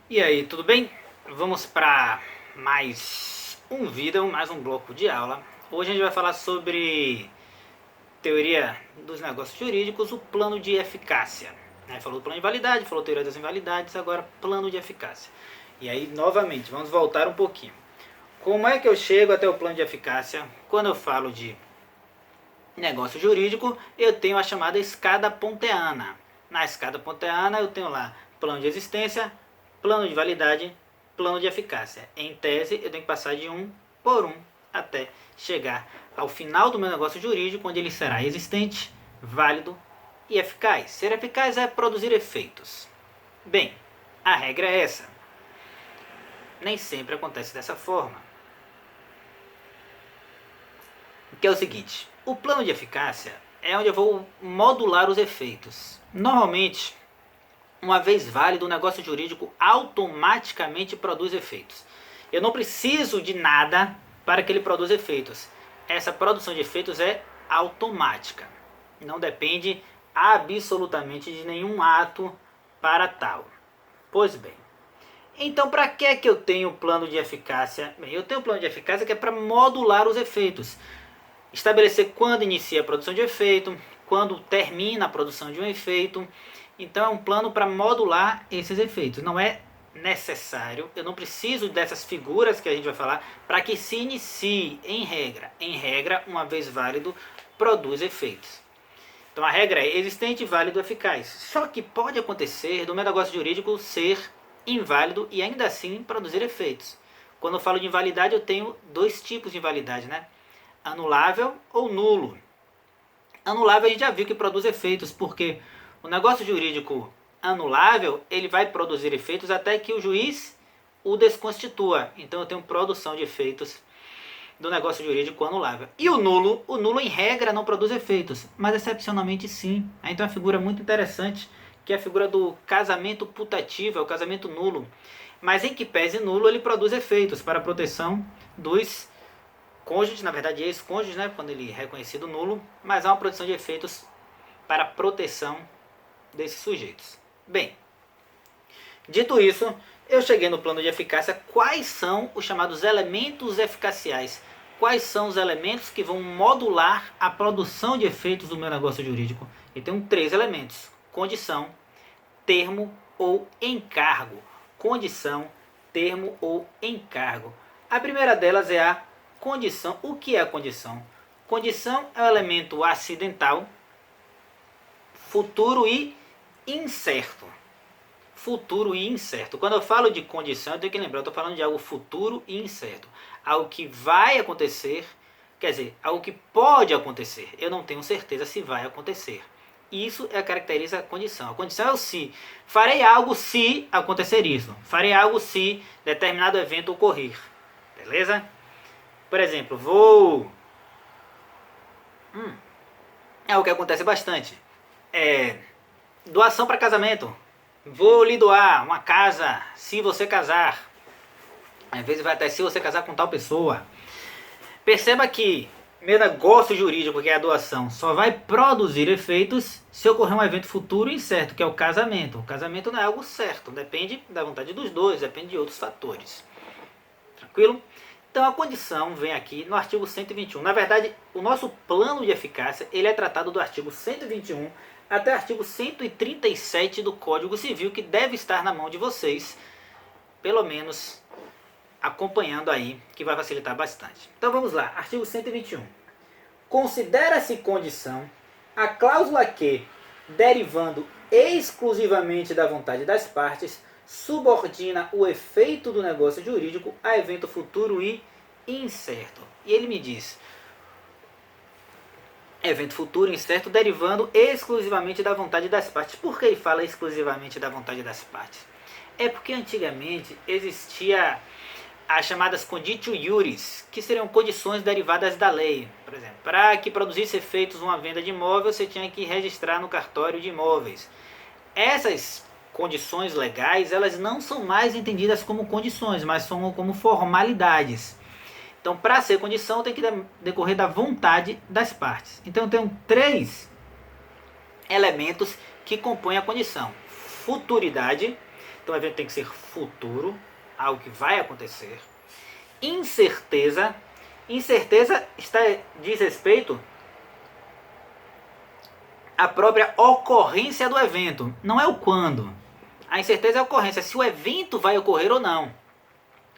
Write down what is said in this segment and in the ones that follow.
E aí, tudo bem? Vamos para mais um vídeo, mais um bloco de aula. Hoje a gente vai falar sobre teoria dos negócios jurídicos, o plano de eficácia. Falou do plano de validade, falou teoria das invalidades, agora plano de eficácia. E aí, novamente, vamos voltar um pouquinho. Como é que eu chego até o plano de eficácia? Quando eu falo de negócio jurídico, eu tenho a chamada escada ponteana. Na escada ponteana eu tenho lá plano de existência, plano de validade, plano de eficácia. Em tese, eu tenho que passar de um por um até chegar ao final do meu negócio jurídico, onde ele será existente, válido e eficaz. Ser eficaz é produzir efeitos. Bem, a regra é essa. Nem sempre acontece dessa forma. Que é o seguinte, o plano de eficácia é onde eu vou modular os efeitos. Normalmente, uma vez válido, o negócio jurídico automaticamente produz efeitos. Eu não preciso de nada para que ele produza efeitos. Essa produção de efeitos é automática. Não depende absolutamente de nenhum ato para tal. Pois bem, então para que eu tenho plano de eficácia? Bem, eu tenho um plano de eficácia que é para modular os efeitos. Estabelecer quando inicia a produção de efeito, quando termina a produção de um efeito. Então é um plano para modular esses efeitos. Não é necessário, eu não preciso dessas figuras que a gente vai falar para que se inicie em regra. Em regra, uma vez válido, produz efeitos. Então a regra é existente, válido, eficaz. Só que pode acontecer do meu negócio jurídico ser inválido e ainda assim produzir efeitos. Quando eu falo de invalidade, eu tenho dois tipos de invalidade, né? Anulável ou nulo. Anulável a gente já viu que produz efeitos, porque o negócio jurídico anulável, ele vai produzir efeitos até que o juiz o desconstitua. Então eu tenho produção de efeitos do negócio jurídico anulável. E o nulo em regra não produz efeitos, mas excepcionalmente sim. Então é uma figura muito interessante, que é a figura do casamento putativo, é o casamento nulo. Mas em que pese nulo, ele produz efeitos para a proteção dos cônjuges, na verdade ex-cônjuges, né, quando ele é reconhecido nulo, mas há uma produção de efeitos para a proteção desses sujeitos. Bem, dito isso, eu cheguei no plano de eficácia. Quais são os chamados elementos eficaciais? Quais são os elementos que vão modular a produção de efeitos do meu negócio jurídico? E tem três elementos: condição, termo ou encargo. Condição, termo ou encargo. A primeira delas é a condição. O que é a condição? Condição é um elemento acidental, futuro e incerto. Futuro e incerto. Quando eu falo de condição, eu tenho que lembrar, eu estou falando de algo futuro e incerto. Algo que vai acontecer, quer dizer, algo que pode acontecer. Eu não tenho certeza se vai acontecer. Isso é caracteriza a condição. A condição é o se. Farei algo se acontecer isso. Farei algo se determinado evento ocorrer. Beleza? Por exemplo, vou... É o que acontece bastante. Doação para casamento. Vou lhe doar uma casa se você casar. Às vezes vai até se você casar com tal pessoa. Perceba que meu negócio jurídico, que é a doação, só vai produzir efeitos se ocorrer um evento futuro incerto, que é o casamento. O casamento não é algo certo, depende da vontade dos dois, depende de outros fatores. Tranquilo? Então a condição vem aqui no artigo 121. Na verdade, o nosso plano de eficácia, ele é tratado do artigo 121 até o artigo 137 do Código Civil, que deve estar na mão de vocês, pelo menos acompanhando aí, que vai facilitar bastante. Então vamos lá, artigo 121. Considera-se condição a cláusula que, derivando exclusivamente da vontade das partes, subordina o efeito do negócio jurídico a evento futuro e incerto. E ele me diz, evento futuro e incerto derivando exclusivamente da vontade das partes. Por que ele fala exclusivamente da vontade das partes? É porque antigamente existia as chamadas conditio iuris, que seriam condições derivadas da lei. Por exemplo, para que produzisse efeitos uma venda de imóvel, você tinha que registrar no cartório de imóveis. Essas condições legais, elas não são mais entendidas como condições, mas são como formalidades. Então, para ser condição, tem que decorrer da vontade das partes. Então, eu tenho três elementos que compõem a condição: futuridade, Então o evento tem que ser futuro, algo que vai acontecer. Incerteza. Incerteza diz respeito à própria ocorrência do evento, não é o quando. A incerteza é a ocorrência, se o evento vai ocorrer ou não.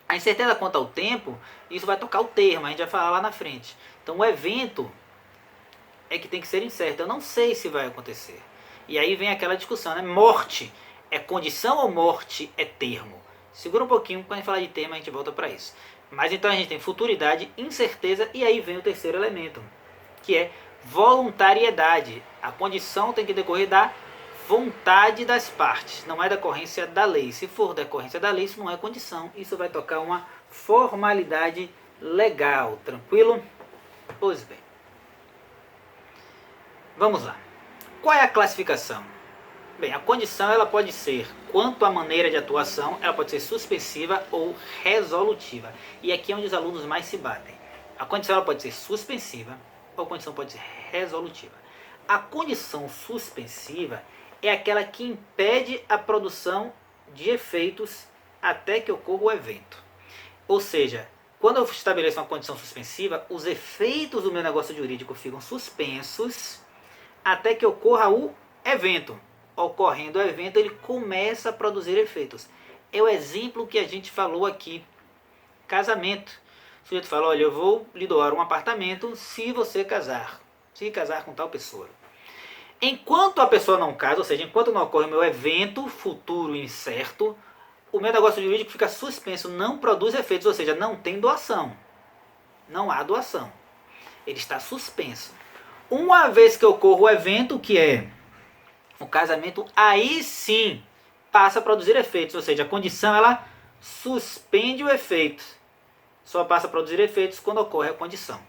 A incerteza quanto ao tempo, isso vai tocar o termo, a gente vai falar lá na frente. Então o evento é que tem que ser incerto, eu não sei se vai acontecer. E aí vem aquela discussão, né? Morte é condição ou morte é termo? Segura um pouquinho, quando a gente falar de termo a gente volta para isso. Mas então a gente tem futuridade, incerteza e aí vem o terceiro elemento, que é voluntariedade. A condição tem que decorrer da vontade das partes, não é decorrência da lei. Se for decorrência da lei, isso não é condição, isso vai tocar uma formalidade legal, tranquilo? Pois bem. Vamos lá. Qual é a classificação? Bem, a condição ela pode ser, quanto à maneira de atuação, ela pode ser suspensiva ou resolutiva. E aqui é onde os alunos mais se batem. A condição ela pode ser suspensiva ou a condição pode ser resolutiva. A condição suspensiva é aquela que impede a produção de efeitos até que ocorra o evento. Ou seja, quando eu estabeleço uma condição suspensiva, os efeitos do meu negócio jurídico ficam suspensos até que ocorra o evento. Ocorrendo o evento, ele começa a produzir efeitos. É o exemplo que a gente falou aqui. Casamento. O sujeito fala, olha, eu vou lhe doar um apartamento se você casar. Se casar com tal pessoa. Enquanto a pessoa não casa, ou seja, enquanto não ocorre o meu evento futuro incerto, o meu negócio jurídico fica suspenso, não produz efeitos, ou seja, não tem doação. Não há doação. Ele está suspenso. Uma vez que ocorra o evento, que é o casamento, aí sim passa a produzir efeitos, ou seja, a condição ela suspende o efeito. Só passa a produzir efeitos quando ocorre a condição.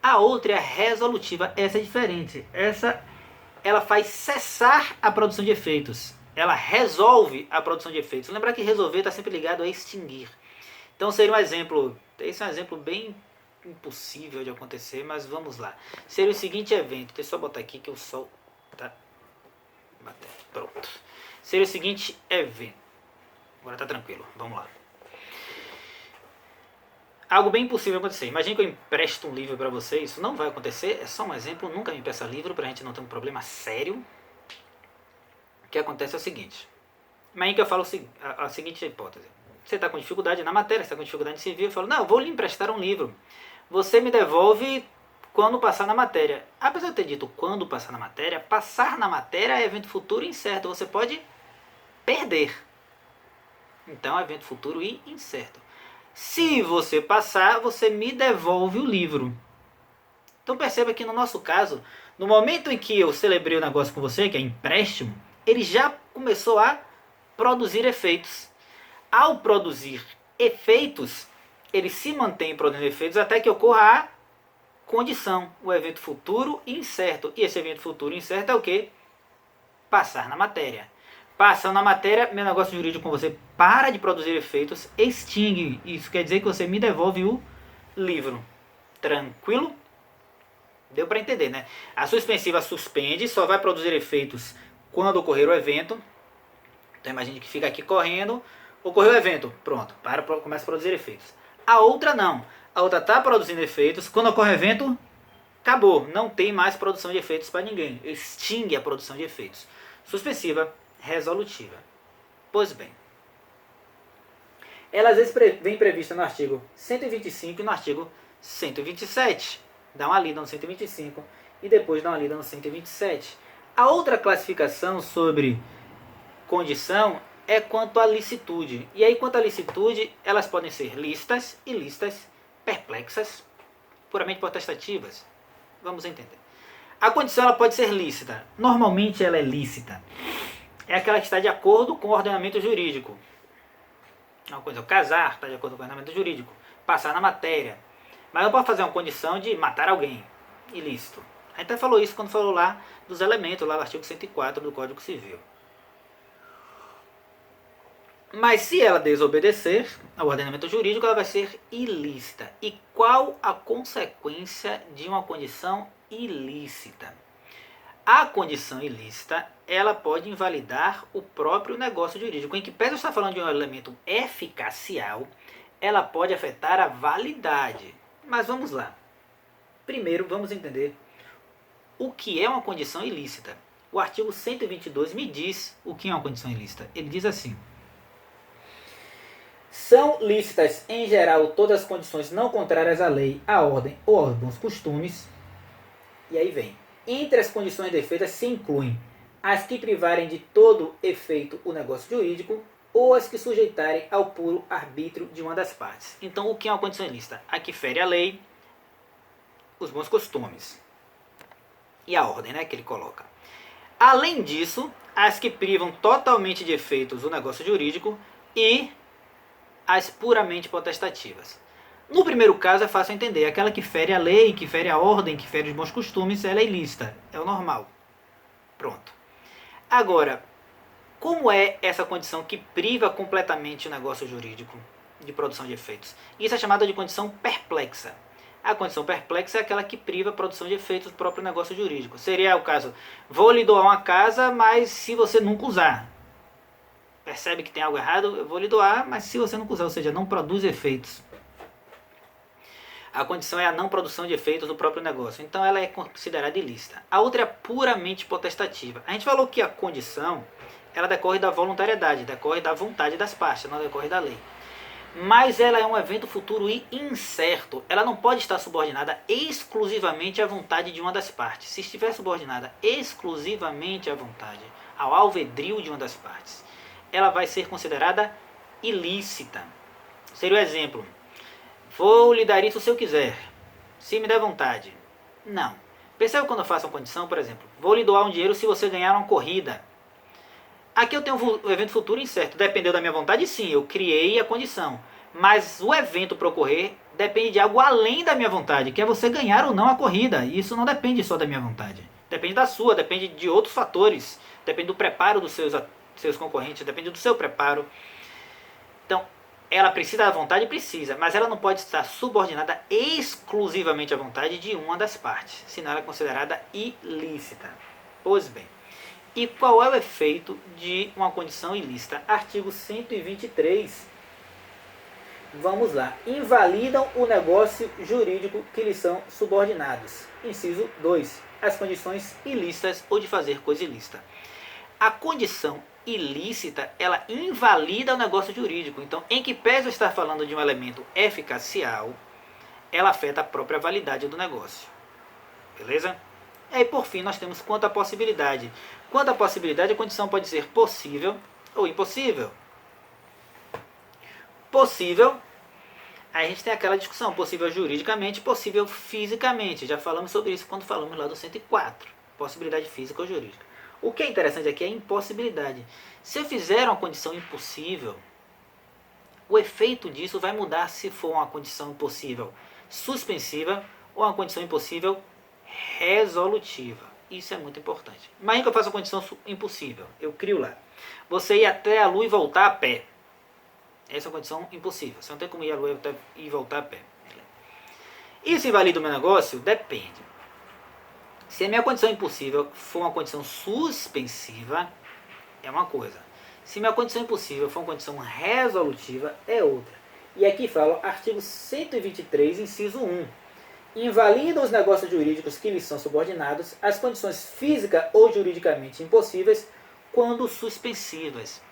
A outra é a resolutiva, essa é diferente. Essa ela faz cessar a produção de efeitos. Ela resolve a produção de efeitos. Lembrar que resolver está sempre ligado a extinguir. Então seria um exemplo, esse é um exemplo bem impossível de acontecer, mas vamos lá. Seria o seguinte evento, deixa eu só botar aqui que o sol tá batendo. Pronto. Seria o seguinte evento. Agora tá tranquilo, vamos lá. Algo bem impossível acontecer. Imagine que eu empresto um livro para você, isso não vai acontecer, é só um exemplo, nunca me peça livro para a gente não ter um problema sério. O que acontece é o seguinte. Imagine que eu falo a seguinte hipótese. Você está com dificuldade na matéria, você está com dificuldade em civil, eu falo, não, eu vou lhe emprestar um livro. Você me devolve quando passar na matéria. Apesar de eu ter dito quando passar na matéria, passar na matéria é evento futuro incerto. Você pode perder. Então é evento futuro e incerto. Se você passar, você me devolve o livro. Então perceba que no nosso caso, no momento em que eu celebrei o negócio com você, que é empréstimo, ele já começou a produzir efeitos. Ao produzir efeitos, ele se mantém produzindo efeitos até que ocorra a condição, o evento futuro incerto. E esse evento futuro incerto é o quê? Passar na matéria. Passando na matéria, meu negócio jurídico com você para de produzir efeitos, extingue. Isso quer dizer que você me devolve o livro. Tranquilo? Deu para entender, né? A suspensiva suspende, só vai produzir efeitos quando ocorrer o evento. Então imagine que fica aqui correndo, ocorreu o evento, pronto, começa a produzir efeitos. A outra não. A outra está produzindo efeitos, quando ocorre o evento, acabou. Não tem mais produção de efeitos para ninguém. Extingue a produção de efeitos. Suspensiva, resolutiva. Pois bem, ela às vezes vem prevista no artigo 125 e no artigo 127. Dá uma lida no 125 e depois dá uma lida no 127. A outra classificação sobre condição é quanto à licitude. E aí, quanto à licitude, elas podem ser lícitas, ilícitas, perplexas, puramente potestativas. Vamos entender. A condição ela pode ser lícita. Normalmente ela é lícita. É aquela que está de acordo com o ordenamento jurídico. Uma coisa, casar está de acordo com o ordenamento jurídico. Passar na matéria. Mas não pode fazer uma condição de matar alguém. Ilícito. A gente até falou isso quando falou lá dos elementos, lá no artigo 104 do Código Civil. Mas se ela desobedecer ao ordenamento jurídico, ela vai ser ilícita. E qual a consequência de uma condição ilícita? a condição ilícita, ela pode invalidar o próprio negócio jurídico. Em que pese eu estar falando de um elemento eficacial, ela pode afetar a validade. Mas vamos lá. Primeiro, vamos entender o que é uma condição ilícita. O artigo 122 me diz o que é uma condição ilícita. Ele diz assim: são lícitas, em geral, todas as condições não contrárias à lei, à ordem ou aos bons costumes. E aí vem: entre as condições defeitas se incluem as que privarem de todo efeito o negócio jurídico ou as que sujeitarem ao puro arbítrio de uma das partes. Então, o que é uma condição ilícita? A que fere a lei, os bons costumes e a ordem, né, que ele coloca. Além disso, as que privam totalmente de efeitos o negócio jurídico e as puramente potestativas. No primeiro caso é fácil entender, aquela que fere a lei, que fere a ordem, que fere os bons costumes, ela é ilícita, é o normal. Pronto. Agora, como é essa condição que priva completamente o negócio jurídico de produção de efeitos? Isso é chamado de condição perplexa. A condição perplexa é aquela que priva a produção de efeitos do próprio negócio jurídico. Seria o caso: vou lhe doar uma casa, mas se você nunca usar. Percebe que tem algo errado? Eu vou lhe doar, mas se você nunca usar, ou seja, não produz efeitos. A condição é a não produção de efeitos do próprio negócio. Então ela é considerada ilícita. A outra é puramente potestativa. A gente falou que a condição, ela decorre da voluntariedade, decorre da vontade das partes, não decorre da lei. Mas ela é um evento futuro e incerto. Ela não pode estar subordinada exclusivamente à vontade de uma das partes. Se estiver subordinada exclusivamente à vontade, ao alvedrio de uma das partes, ela vai ser considerada ilícita. Seria o exemplo: vou lhe dar isso se eu quiser, se me der vontade. Não. Percebe quando eu faço uma condição, por exemplo: vou lhe doar um dinheiro se você ganhar uma corrida. Aqui eu tenho um evento futuro incerto. Dependeu da minha vontade, sim, eu criei a condição. Mas o evento para ocorrer depende de algo além da minha vontade, que é você ganhar ou não a corrida. E isso não depende só da minha vontade. Depende da sua, depende de outros fatores. Depende do preparo dos seus concorrentes, depende do seu preparo. Então, ela precisa da vontade? Precisa, mas ela não pode estar subordinada exclusivamente à vontade de uma das partes, senão ela é considerada ilícita. Pois bem, e qual é o efeito de uma condição ilícita? Artigo 123. Vamos lá. Invalidam o negócio jurídico que lhes são subordinados. Inciso 2. As condições ilícitas ou de fazer coisa ilícita. A condição ilícita, ela invalida o negócio jurídico. Então, em que pese eu estar falando de um elemento eficacial, ela afeta a própria validade do negócio. Beleza? E aí, por fim, nós temos quanto à possibilidade. Quanto à possibilidade, a condição pode ser possível ou impossível. Possível, aí a gente tem aquela discussão: possível juridicamente, possível fisicamente. Já falamos sobre isso quando falamos lá do 104. Possibilidade física ou jurídica. O que é interessante aqui é a impossibilidade. Se eu fizer uma condição impossível, o efeito disso vai mudar se for uma condição impossível suspensiva ou uma condição impossível resolutiva. Isso é muito importante. Imagina que eu faço uma condição impossível. Eu crio lá: você ir até a lua e voltar a pé. Essa é uma condição impossível. Você não tem como ir à lua e voltar a pé. Isso invalida o meu negócio? Depende. Se a minha condição impossível for uma condição suspensiva, é uma coisa. Se minha condição impossível for uma condição resolutiva, é outra. E aqui fala artigo 123, inciso 1. Invalidam os negócios jurídicos que lhes são subordinados as condições física ou juridicamente impossíveis quando suspensivas.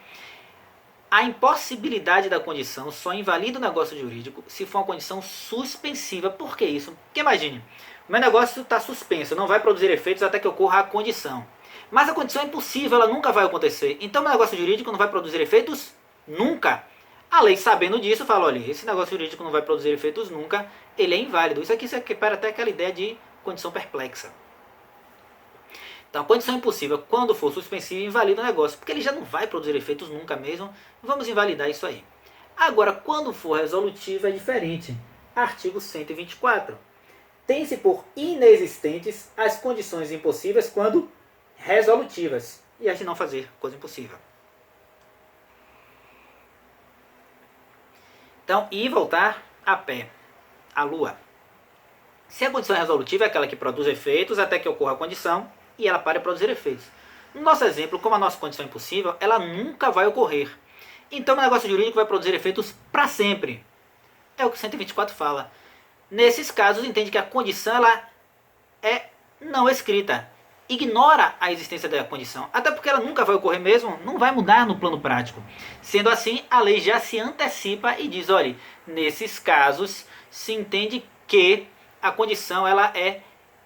A impossibilidade da condição só invalida o negócio jurídico se for uma condição suspensiva. Por que isso? Porque imagine, o meu negócio está suspenso, não vai produzir efeitos até que ocorra a condição. Mas a condição é impossível, ela nunca vai acontecer. Então o meu negócio jurídico não vai produzir efeitos nunca. A lei, sabendo disso, fala: olha, esse negócio jurídico não vai produzir efeitos nunca, ele é inválido. Isso aqui se equipara até aquela ideia de condição perplexa. Então, a condição impossível, quando for suspensiva, invalida o negócio, porque ele já não vai produzir efeitos nunca mesmo. Vamos invalidar isso aí. Agora, quando for resolutiva, é diferente. Artigo 124. Tem-se por inexistentes as condições impossíveis quando resolutivas, e as de não fazer coisa impossível. Então, ir e voltar a pé, a lua. Se a condição resolutiva é aquela que produz efeitos até que ocorra a condição, e ela para de produzir efeitos. No nosso exemplo, como a nossa condição é impossível, ela nunca vai ocorrer. Então o negócio jurídico vai produzir efeitos para sempre. É o que o 124 fala. Nesses casos, entende que a condição ela é não escrita. Ignora a existência da condição. Até porque ela nunca vai ocorrer mesmo, não vai mudar no plano prático. Sendo assim, a lei já se antecipa e diz, olha, nesses casos se entende que a condição ela é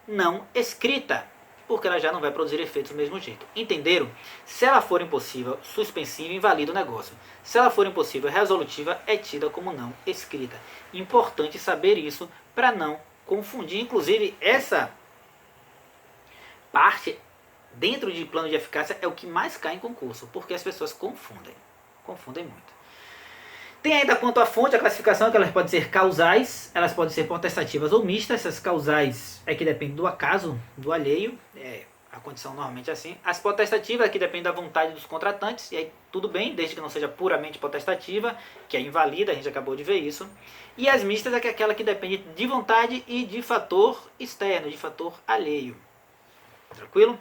não escrita, porque ela já não vai produzir efeitos do mesmo jeito. Entenderam? Se ela for impossível, suspensiva, invalida o negócio. Se ela for impossível, resolutiva, é tida como não escrita. Importante saber isso para não confundir. Inclusive, essa parte dentro de plano de eficácia é o que mais cai em concurso, porque as pessoas confundem muito. Tem ainda quanto à fonte, a classificação, que elas podem ser causais, elas podem ser potestativas ou mistas. Essas causais é que depende do acaso, do alheio, a condição normalmente é assim. As potestativas é que depende da vontade dos contratantes, e aí tudo bem, desde que não seja puramente potestativa, que é invalida, a gente acabou de ver isso. E as mistas é que aquela que depende de vontade e de fator externo, de fator alheio. Tranquilo?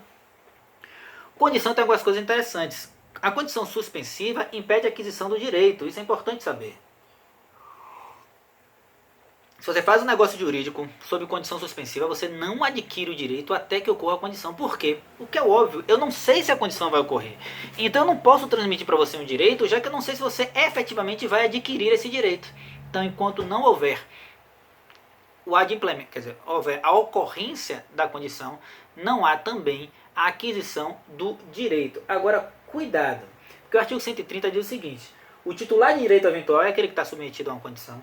Condição tem algumas coisas interessantes. A condição suspensiva impede a aquisição do direito. Isso é importante saber. Se você faz um negócio jurídico sob condição suspensiva, você não adquire o direito até que ocorra a condição. Por quê? O que é óbvio, eu não sei se a condição vai ocorrer. Então eu não posso transmitir para você um direito, já que eu não sei se você efetivamente vai adquirir esse direito. Então, enquanto não houver o adimplemento, quer dizer, houver a ocorrência da condição, não há também a aquisição do direito. Agora, cuidado, porque o artigo 130 diz o seguinte: o titular de direito eventual é aquele que está submetido a uma condição.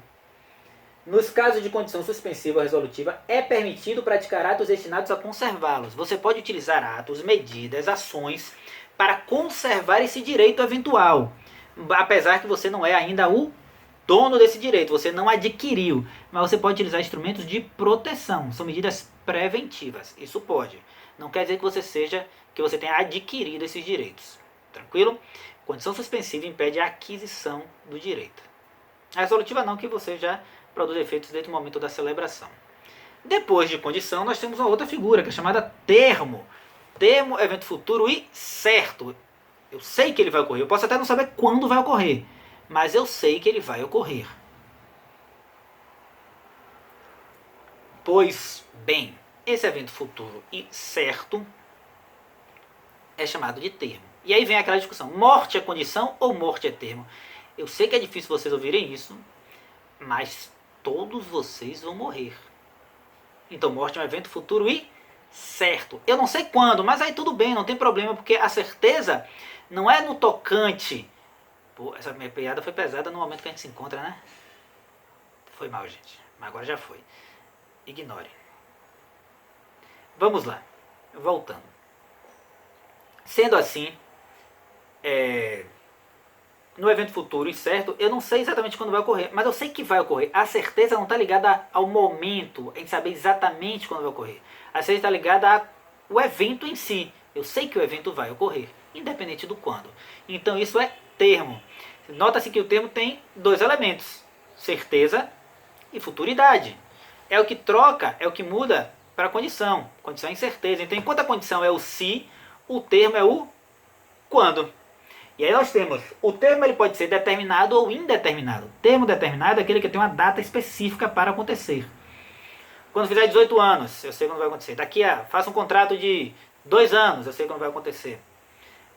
Nos casos de condição suspensiva ou resolutiva, é permitido praticar atos destinados a conservá-los. Você pode utilizar atos, medidas, ações para conservar esse direito eventual, apesar que você não é ainda o dono desse direito, você não adquiriu, mas você pode utilizar instrumentos de proteção, são medidas preventivas. Isso pode. Não quer dizer que você tenha adquirido esses direitos. Tranquilo? Condição suspensiva impede a aquisição do direito. A resolutiva não, que você já produz efeitos desde o momento da celebração. Depois de condição, nós temos uma outra figura, que é chamada termo. Termo, evento futuro e certo. Eu sei que ele vai ocorrer. Eu posso até não saber quando vai ocorrer, mas eu sei que ele vai ocorrer. Pois bem, esse evento futuro e certo é chamado de termo. E aí vem aquela discussão, morte é condição ou morte é termo? Eu sei que é difícil vocês ouvirem isso, mas todos vocês vão morrer. Então morte é um evento futuro e certo. Eu não sei quando, mas aí tudo bem, não tem problema, porque a certeza não é no tocante. Pô, essa minha piada foi pesada no momento que a gente se encontra, né? Foi mal, gente, mas agora já foi. Ignore. Vamos lá, voltando. Sendo assim, no evento futuro incerto, eu não sei exatamente quando vai ocorrer, mas eu sei que vai ocorrer. A certeza não está ligada ao momento, em saber exatamente quando vai ocorrer. A certeza está ligada ao evento em si. Eu sei que o evento vai ocorrer, independente do quando. Então isso é termo. Nota-se que o termo tem dois elementos, certeza e futuridade. É o que troca, é o que muda para a condição. Condição é incerteza. Então, enquanto a condição é o se, o termo é o quando. E aí nós temos, o termo ele pode ser determinado ou indeterminado. Termo determinado é aquele que tem uma data específica para acontecer. Quando fizer 18 anos, eu sei quando vai acontecer. Faça um contrato de 2 anos, eu sei quando vai acontecer.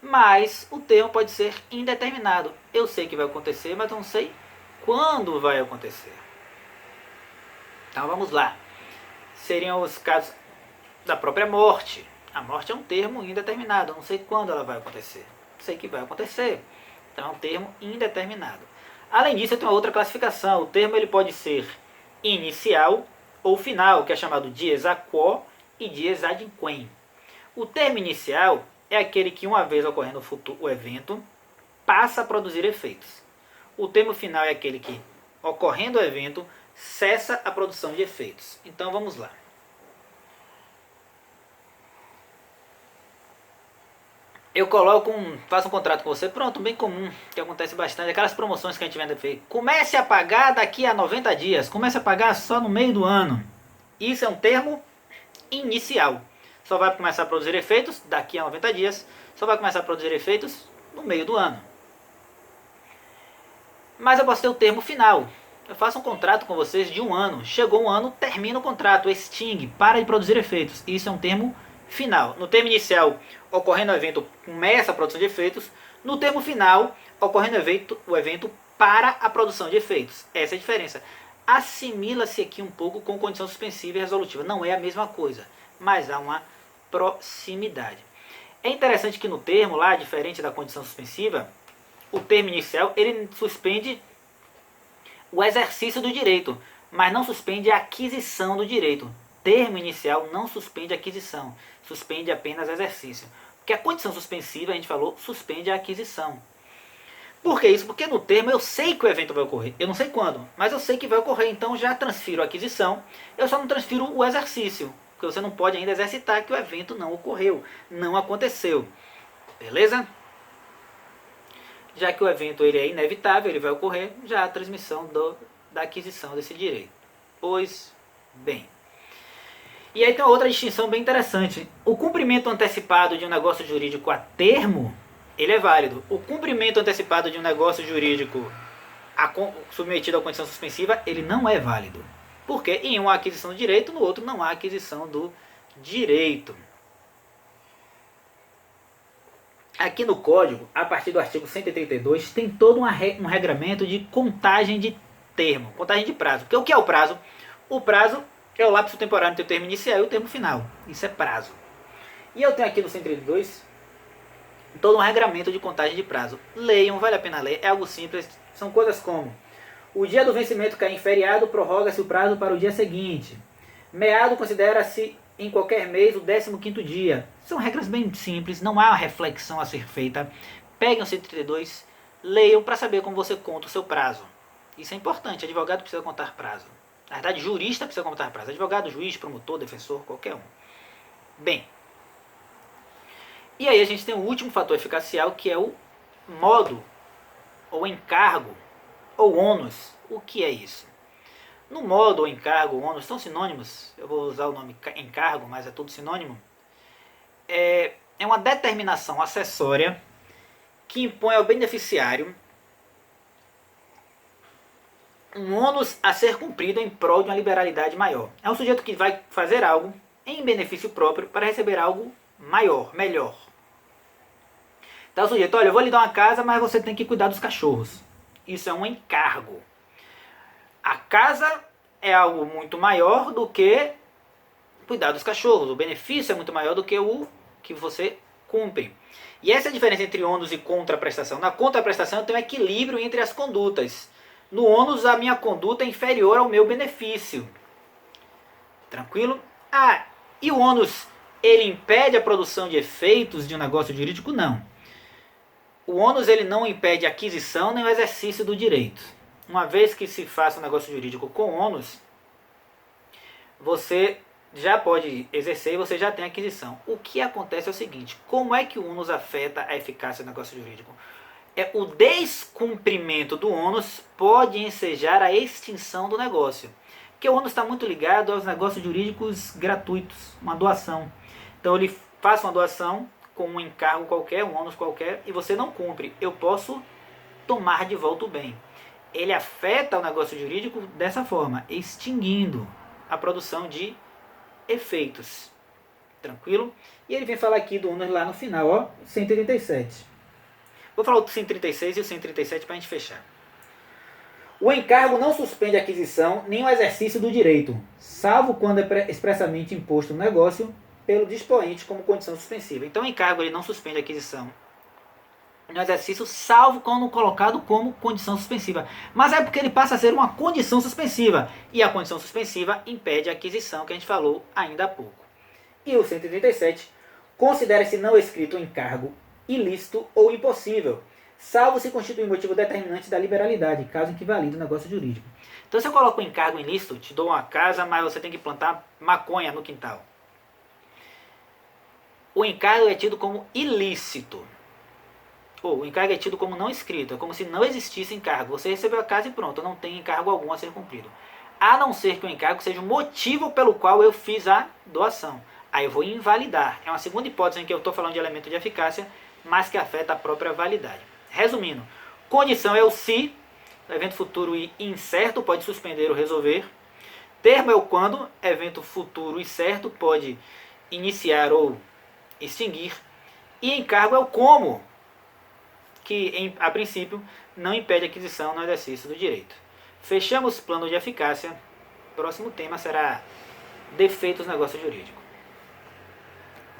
Mas o termo pode ser indeterminado. Eu sei que vai acontecer, mas não sei quando vai acontecer. Então vamos lá. Seriam os casos da própria morte. A morte é um termo indeterminado. Eu não sei quando ela vai acontecer. Sei que vai acontecer. Então é um termo indeterminado. Além disso, tem uma outra classificação. O termo ele pode ser inicial ou final, que é chamado dies a quo e dies ad quem. O termo inicial é aquele que, uma vez ocorrendo o evento, passa a produzir efeitos. O termo final é aquele que, ocorrendo o evento, cessa a produção de efeitos. Então vamos lá. Eu faço um contrato com você, pronto, bem comum, que acontece bastante, aquelas promoções que a gente vende feito. Comece a pagar daqui a 90 dias, comece a pagar só no meio do ano. Isso é um termo inicial. só vai começar a produzir efeitos daqui a 90 dias, só vai começar a produzir efeitos no meio do ano. Mas eu posso ter o termo final. Eu faço um contrato com vocês de 1 ano. Chegou 1 ano, termina o contrato, extingue, para de produzir efeitos. Isso é um termo final. No termo inicial, ocorrendo o evento, começa a produção de efeitos. No termo final, ocorrendo o evento para a produção de efeitos. Essa é a diferença. Assimila-se aqui um pouco com condição suspensiva e resolutiva. Não é a mesma coisa, mas há uma proximidade. É interessante que no termo lá, diferente da condição suspensiva, o termo inicial ele suspende o exercício do direito, mas não suspende a aquisição do direito. Termo inicial não suspende a aquisição, suspende apenas o exercício. Porque a condição suspensiva, a gente falou, suspende a aquisição. Por que isso? Porque no termo eu sei que o evento vai ocorrer. Eu não sei quando, mas eu sei que vai ocorrer. Então já transfiro a aquisição, eu só não transfiro o exercício. Porque você não pode ainda exercitar que o evento não ocorreu, não aconteceu. Beleza? Já que o evento ele é inevitável, ele vai ocorrer, já a transmissão da aquisição desse direito. Pois bem. E aí tem outra distinção bem interessante. O cumprimento antecipado de um negócio jurídico a termo, ele é válido. O cumprimento antecipado de um negócio jurídico submetido à condição suspensiva, ele não é válido. Porque em um há aquisição do direito, no outro não há aquisição do direito. Aqui no Código, a partir do artigo 132, tem todo um regramento de contagem de termo, contagem de prazo. Porque o que é o prazo? O prazo é o lapso temporário entre o termo inicial e o termo final. Isso é prazo. E eu tenho aqui no 132 todo um regramento de contagem de prazo. Leiam, vale a pena ler, é algo simples. São coisas como: o dia do vencimento cair em feriado, prorroga-se o prazo para o dia seguinte. Meado considera-se em qualquer mês o 15º dia. São regras bem simples, não há reflexão a ser feita. Peguem o 132, leiam para saber como você conta o seu prazo. Isso é importante, advogado precisa contar prazo. Na verdade, jurista precisa contar prazo. Advogado, juiz, promotor, defensor, qualquer um. Bem, e aí a gente tem o último fator eficacial, que é o modo, ou encargo, ou ônus. O que é isso? No modo, ou encargo, ou ônus, são sinônimos. Eu vou usar o nome encargo, mas é tudo sinônimo. É uma determinação acessória que impõe ao beneficiário um ônus a ser cumprido em prol de uma liberalidade maior. É um sujeito que vai fazer algo em benefício próprio para receber algo maior, melhor. Então o sujeito, olha, eu vou lhe dar uma casa, mas você tem que cuidar dos cachorros. Isso é um encargo. A casa é algo muito maior do que cuidar dos cachorros. O benefício é muito maior do que o que você cumpre. E essa é a diferença entre ônus e contraprestação. Na contraprestação eu tenho um equilíbrio entre as condutas. No ônus a minha conduta é inferior ao meu benefício. Tranquilo? Ah, e o ônus, ele impede a produção de efeitos de um negócio jurídico? Não. O ônus ele não impede a aquisição nem o exercício do direito. Uma vez que se faça um negócio jurídico com ônus, você já pode exercer e você já tem aquisição. O que acontece é o seguinte: como é que o ônus afeta a eficácia do negócio jurídico? O descumprimento do ônus pode ensejar a extinção do negócio. Porque o ônus está muito ligado aos negócios jurídicos gratuitos, uma doação. Então ele faz uma doação com um encargo qualquer, um ônus qualquer, e você não cumpre. Eu posso tomar de volta o bem. Ele afeta o negócio jurídico dessa forma, extinguindo a produção de efeitos. Tranquilo? E ele vem falar aqui do ônus lá no final, ó, 137. Vou falar o 136 e o 137 para a gente fechar. O encargo não suspende a aquisição nem o exercício do direito, salvo quando é expressamente imposto no negócio pelo dispoente como condição suspensiva. Então o encargo ele não suspende a aquisição no exercício, salvo quando colocado como condição suspensiva. Mas é porque ele passa a ser uma condição suspensiva. E a condição suspensiva impede a aquisição, que a gente falou ainda há pouco. E o 137, considera-se não escrito o encargo ilícito ou impossível, salvo se constituir motivo determinante da liberalidade, caso em que valide o negócio jurídico. Então se eu coloco um encargo ilícito, te dou uma casa, mas você tem que plantar maconha no quintal. O encargo é tido como ilícito. Ou o encargo é tido como não escrito, é como se não existisse encargo. Você recebeu a casa e pronto, não tem encargo algum a ser cumprido. A não ser que o encargo seja o motivo pelo qual eu fiz a doação. Aí eu vou invalidar. É uma segunda hipótese em que eu estou falando de elemento de eficácia, mas que afeta a própria validade. Resumindo, condição é o se, evento futuro e incerto pode suspender ou resolver. Termo é o quando, evento futuro e certo pode iniciar ou extinguir. E encargo é o como, que a princípio não impede a aquisição no exercício do direito. Fechamos plano de eficácia. Próximo tema será defeitos no negócio jurídico.